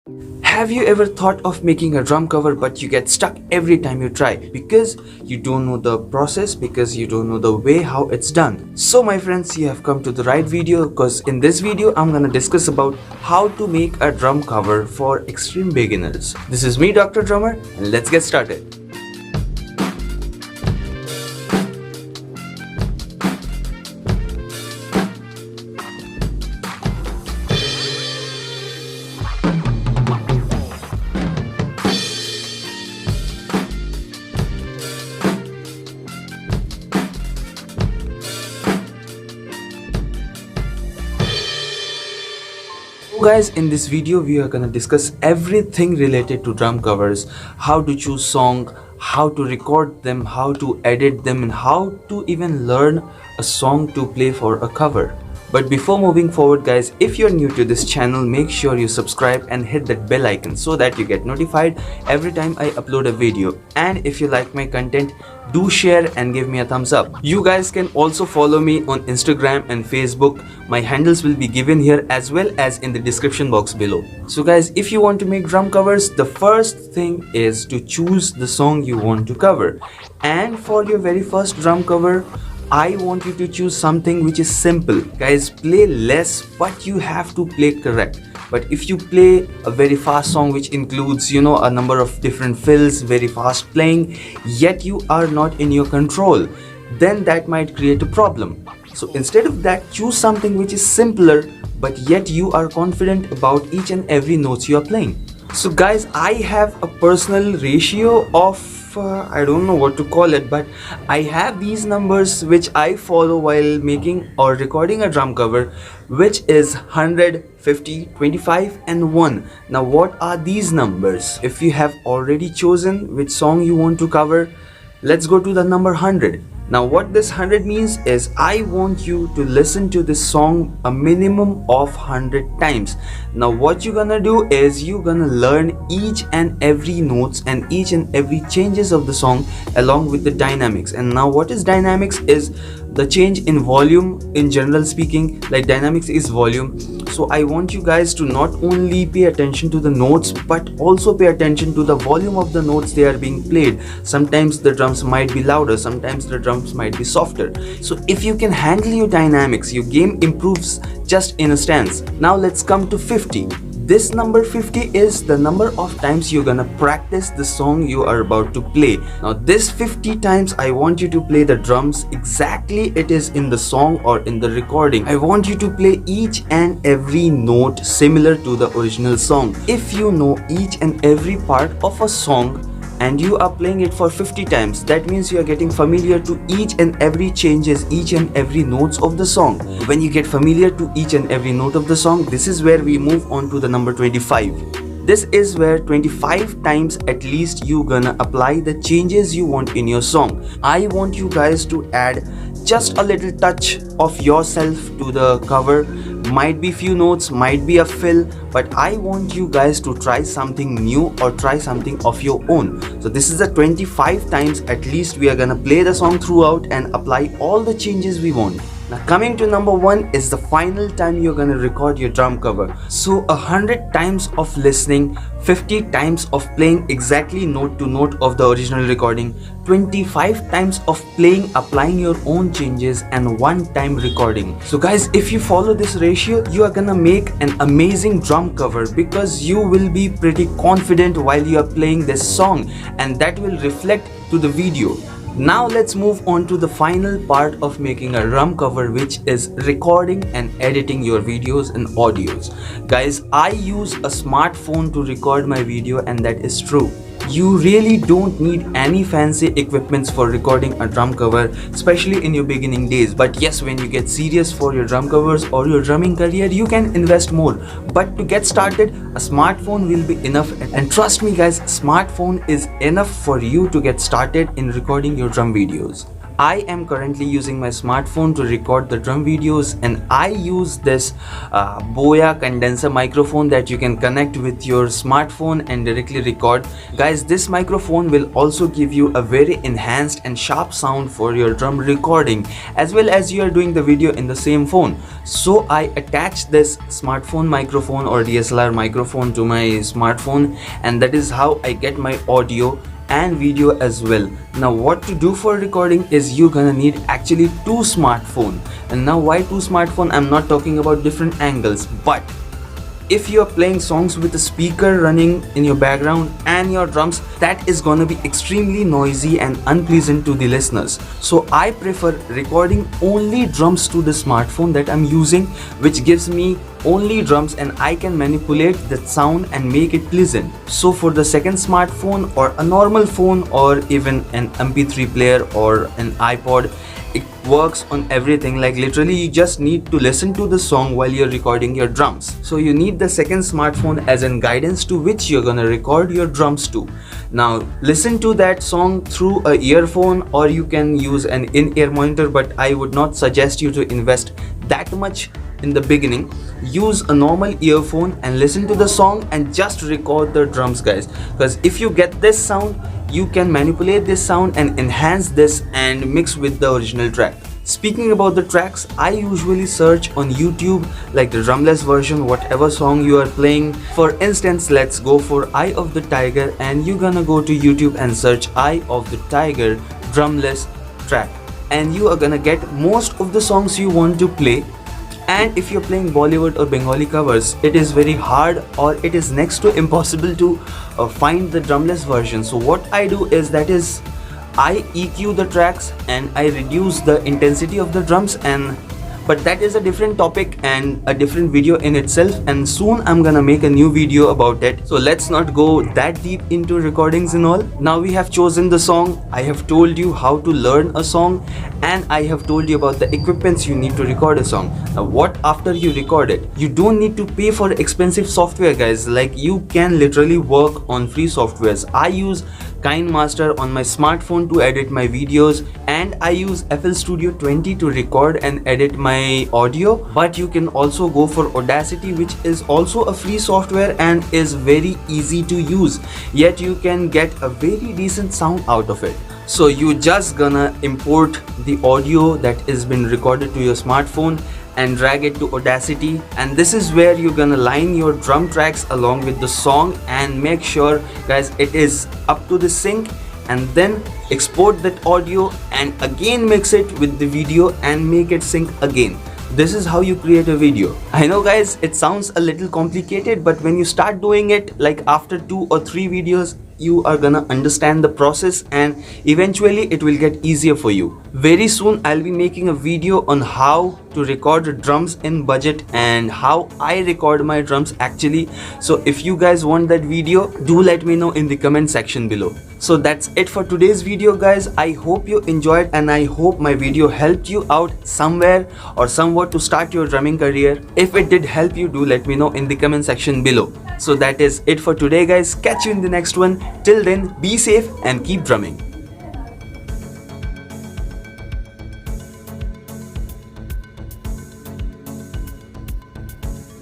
Have you ever thought of making a drum cover but you get stuck every time you try because you don't know the process, because you don't know the way how it's done? So my friends, you have come to the right video because in this video I'm gonna discuss about how to make a drum cover for extreme beginners. This is me, Dr. Drummer, and let's get started. Guys, in this video we are gonna discuss everything related to drum covers, how to choose song, how to record them, how to edit them, and how to even learn a song to play for a cover. But before moving forward guys, if you're new to this channel, make sure you subscribe and hit that bell icon so that you get notified every time I upload a video. And if you like my content, do share and give me a thumbs up. You guys can also follow me on Instagram and Facebook. My handles will be given here as well as in the description box below. So guys, if you want to make drum covers, the first thing is to choose the song you want to cover. And for your very first drum cover, I want you to choose something which is simple. Guys, play less, but you have to play correct. But if you play a very fast song which includes, a number of different fills, very fast playing, yet you are not in your control, then that might create a problem. So instead of that, choose something which is simpler, but yet you are confident about each and every notes you are playing. So guys, I have a personal ratio of I don't know what to call it, but I have these numbers which I follow while making or recording a drum cover, which is 100, 50, 25 and 1. Now what are these numbers? If you have already chosen which song you want to cover, let's go to the number 100. Now what this 100 means is I want you to listen to this song a minimum of 100 times. Now what you're gonna do is you're gonna learn each and every notes and each and every changes of the song along with the dynamics. And now what is dynamics is the change in volume. In general speaking, like dynamics is volume. So I want you guys to not only pay attention to the notes but also pay attention to the volume of the notes they are being played. Sometimes the drums might be louder, sometimes the drums might be softer. So if you can handle your dynamics, your game improves just in a stance. Now let's come to 50. This number 50 is the number of times you're gonna practice the song you are about to play. Now this 50 times I want you to play the drums exactly it is in the song or in the recording. I want you to play each and every note similar to the original song. If you know each and every part of a song and you are playing it for 50 times, that means you are getting familiar to each and every changes, each and every notes of the song. When you get familiar to each and every note of the song, this is where we move on to the number 25. This is where 25 times at least you gonna apply the changes you want in your song. I want you guys to add just a little touch of yourself to the cover. Might be few notes, might be a fill, but I want you guys to try something new or try something of your own. So this is the 25 times at least we are gonna play the song throughout and apply all the changes we want. Now coming to number 1 is the final time you're gonna record your drum cover. So 100 times of listening, 50 times of playing exactly note to note of the original recording, 25 times of playing, applying your own changes, and 1 time recording. So guys, if you follow this ratio, you are gonna make an amazing drum cover because you will be pretty confident while you are playing this song, and that will reflect to the video. Now let's move on to the final part of making a drum cover, which is recording and editing your videos and audios. Guys, I use a smartphone to record my video, and that is true. You really don't need any fancy equipments for recording a drum cover, especially in your beginning days. But yes, when you get serious for your drum covers or your drumming career, you can invest more. But to get started, a smartphone will be enough. And trust me guys, smartphone is enough for you to get started in recording your drum videos. I am currently using my smartphone to record the drum videos, and I use this Boya condenser microphone that you can connect with your smartphone and directly record. Guys, this microphone will also give you a very enhanced and sharp sound for your drum recording, as well as you are doing the video in the same phone. So I attach this smartphone microphone or DSLR microphone to my smartphone, and that is how I get my audio and video as well. Now what to do for recording is you're gonna need actually two smartphone. And now why two smartphone? I'm not talking about different angles, but if you're playing songs with a speaker running in your background and your drums, that is gonna be extremely noisy and unpleasant to the listeners. So I prefer recording only drums to the smartphone that I'm using, which gives me only drums, and I can manipulate that sound and make it pleasant. So for the second smartphone or a normal phone or even an MP3 player or an iPod, it works on everything. Like literally you just need to listen to the song while you're recording your drums. So you need the second smartphone as an guidance to which you're gonna record your drums to. Now listen to that song through a earphone, or you can use an in-ear monitor, but I would not suggest you to invest that much in the beginning. Use a normal earphone and listen to the song and just record the drums, guys, because if you get this sound, you can manipulate this sound and enhance this and mix with the original track. Speaking about the tracks, I usually search on YouTube like the drumless version, whatever song you are playing. For instance, let's go for Eye of the Tiger, and you're gonna go to YouTube and search Eye of the Tiger drumless track, and you are gonna get most of the songs you want to play. And if you're playing Bollywood or Bengali covers, it is very hard or it is next to impossible to find the drumless version. So what I do is I EQ the tracks and I reduce the intensity of the drums, but that is a different topic and a different video in itself, and soon I'm gonna make a new video about it. So let's not go that deep into recordings and all. Now we have chosen the song, I have told you how to learn a song, and I have told you about the equipments you need to record a song. Now what after you record it? You don't need to pay for expensive software, guys. Like you can literally work on free softwares. I use KineMaster on my smartphone to edit my videos, and I use FL Studio 20 to record and edit my audio. But you can also go for Audacity, which is also a free software and is very easy to use, yet you can get a very decent sound out of it. So you just gonna import the audio that has been recorded to your smartphone and drag it to Audacity, and this is where you're gonna line your drum tracks along with the song and make sure, guys, it is up to the sync, and then export that audio and again mix it with the video and make it sync again. This is how you create a video. I know, guys, it sounds a little complicated, but when you start doing it, like after 2 or 3 videos, you are gonna understand the process and eventually it will get easier for you. Very soon I'll be making a video on how to record drums in budget and how I record my drums actually. So if you guys want that video, do let me know in the comment section below. So that's it for today's video, guys. I hope you enjoyed and I hope my video helped you out somewhere or somewhat to start your drumming career. If it did help you, do let me know in the comment section below. So that is it for today, guys. Catch you in the next one. Till then, be safe and keep drumming.